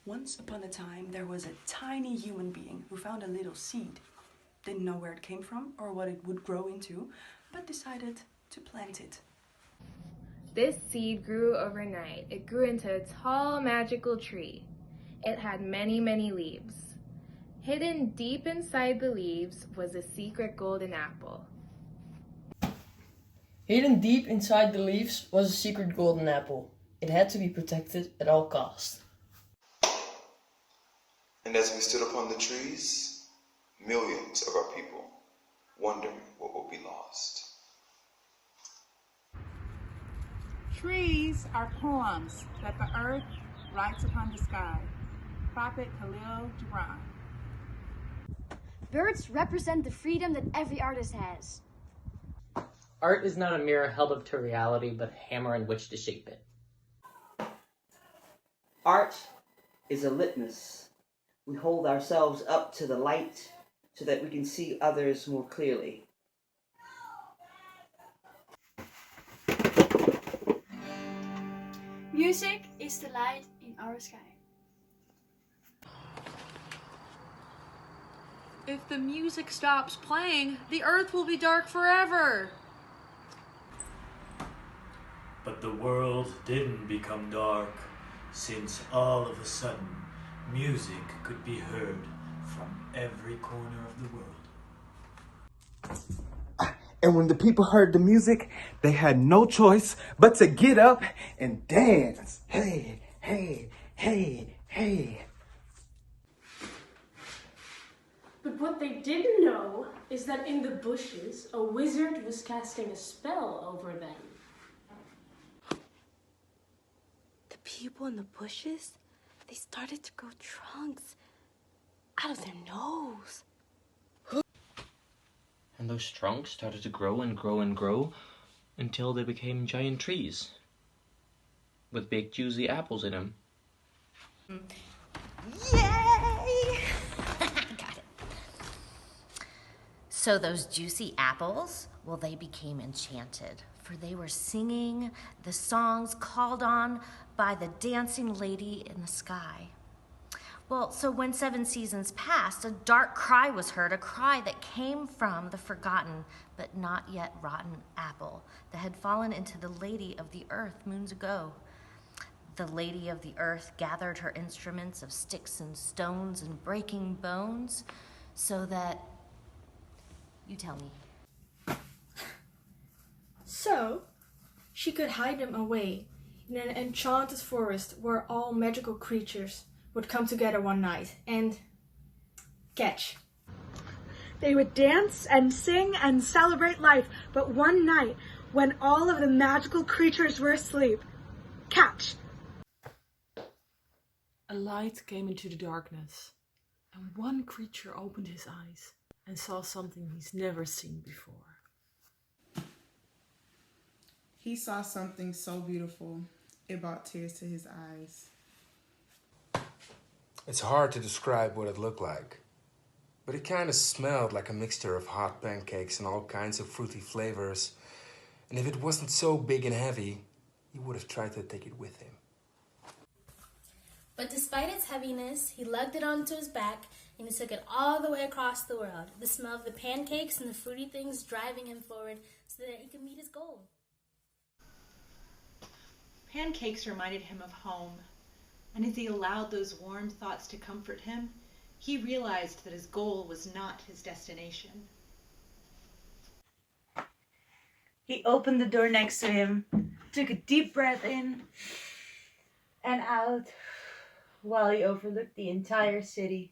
Once upon a time, there was a tiny human being who found a little seed. Didn't know where it came from or what it would grow into, but decided to plant it. This seed grew overnight. It grew into a tall, magical tree. It had many, many leaves. Hidden deep inside the leaves was a secret golden apple. Hidden deep inside the leaves was a secret golden apple. It had to be protected at all costs. And as we stood upon the trees, millions of our people wondering what will be lost. Trees are poems that the earth writes upon the sky. Prophet Khalil Gibran. Birds represent the freedom that every artist has. Art is not a mirror held up to reality, but a hammer in which to shape it. Art is a litmus. We hold ourselves up to the light so that we can see others more clearly. Music is the light in our sky. If the music stops playing, the earth will be dark forever. But the world didn't become dark, since all of a sudden, music could be heard from every corner of the world. And when the people heard the music, they had no choice but to get up and dance. Hey, hey, hey, hey. But what they didn't know is that in the bushes, a wizard was casting a spell over them. The people in the bushes, they started to grow trunks out of their nose. And those trunks started to grow and grow and grow until they became giant trees with big juicy apples in them. Yay! Got it. So those juicy apples, well, they became enchanted, for they were singing the songs called on by the dancing lady in the sky. Well, so when 7 seasons passed, a dark cry was heard, a cry that came from the forgotten but not yet rotten apple that had fallen into the Lady of the Earth moons ago. The Lady of the Earth gathered her instruments of sticks and stones and breaking bones so that... You tell me. So, she could hide them away in an enchanted forest where all magical creatures would come together one night and catch. They would dance and sing and celebrate life, but one night, when all of the magical creatures were asleep, catch. A light came into the darkness, and one creature opened his eyes and saw something he's never seen before. He saw something so beautiful, it brought tears to his eyes. It's hard to describe what it looked like, but it kind of smelled like a mixture of hot pancakes and all kinds of fruity flavors. And if it wasn't so big and heavy, he would have tried to take it with him. But despite its heaviness, he lugged it onto his back and he took it all the way across the world, the smell of the pancakes and the fruity things driving him forward so that he could meet his goal. Pancakes reminded him of home. And as he allowed those warm thoughts to comfort him, he realized that his goal was not his destination. He opened the door next to him, took a deep breath in and out while he overlooked the entire city.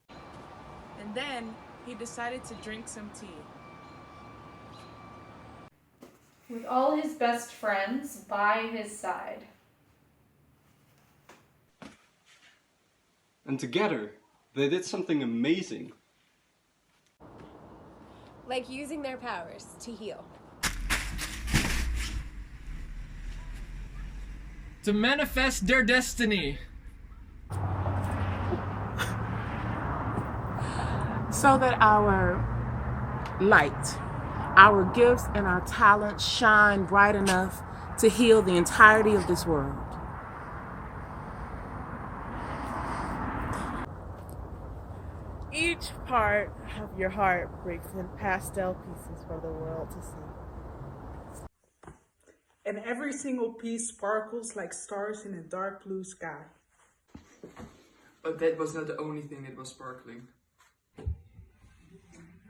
And then he decided to drink some tea. With all his best friends by his side. And together, they did something amazing. Like using their powers to heal. To manifest their destiny. So that our light, our gifts and our talents shine bright enough to heal the entirety of this world. Each part of your heart breaks in pastel pieces for the world to see. And every single piece sparkles like stars in a dark blue sky. But that was not the only thing that was sparkling.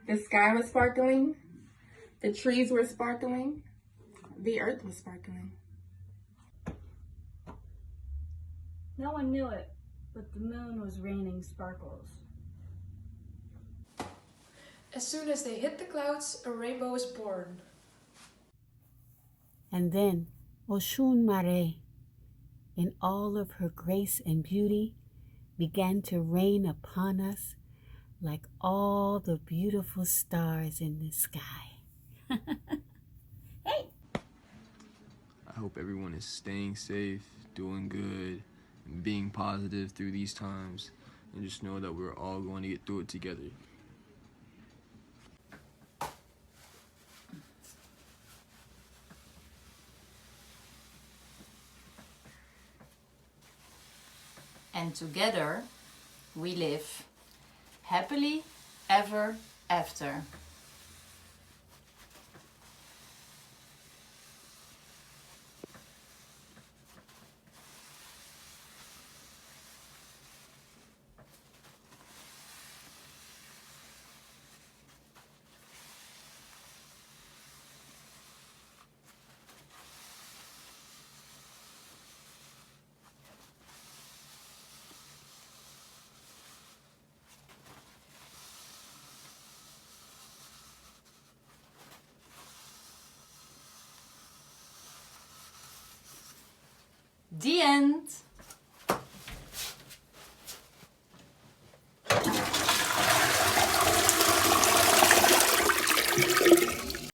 The sky was sparkling, the trees were sparkling, the earth was sparkling. No one knew it, but the moon was raining sparkles. As soon as they hit the clouds, a rainbow was born. And then Oshun Mare, in all of her grace and beauty, began to rain upon us like all the beautiful stars in the sky. Hey! I hope everyone is staying safe, doing good, and being positive through these times, and just know that we're all going to get through it together. And together we live happily ever after. The end.